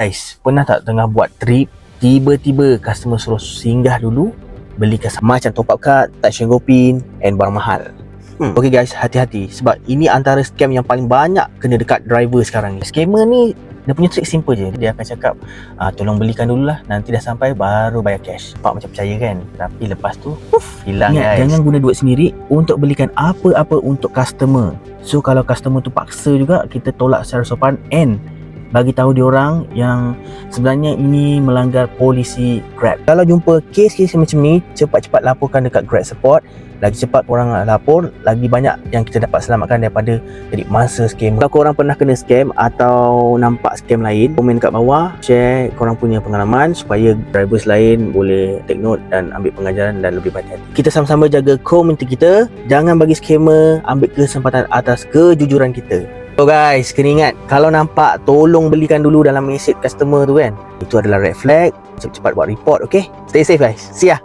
Guys, pernah tak tengah buat trip, tiba-tiba customer suruh singgah dulu, belikan macam top up card, touch and go pin and barang mahal. Okay guys, hati-hati sebab ini antara scam yang paling banyak kena dekat driver sekarang ni. Scammer ni dia punya trik simple je. Dia akan cakap, tolong belikan dululah, nanti dah sampai baru bayar cash. Nampak macam percaya kan? Tapi lepas tu hilang guys. Jangan guna duit sendiri untuk belikan apa-apa untuk customer. So kalau customer tu paksa juga, kita tolak secara sopan and bagi tahu diorang yang sebenarnya ini melanggar polisi Grab. Kalau jumpa kes-kes macam ni, cepat-cepat laporkan dekat Grab Support. Lagi cepat korang lapor, lagi banyak yang kita dapat selamatkan daripada jadi mangsa scam. Kalau korang pernah kena scam atau nampak scam lain, komen kat bawah, share korang punya pengalaman supaya drivers lain boleh take note dan ambil pengajaran dan lebih berhati-hati. Kita sama-sama jaga komuniti kita, jangan bagi scammer ambil kesempatan atas kejujuran kita. So guys, kena ingat, kalau nampak tolong belikan dulu dalam mesej customer tu kan, itu adalah red flag. Cepat-cepat buat report, okay? Stay safe guys. See ya.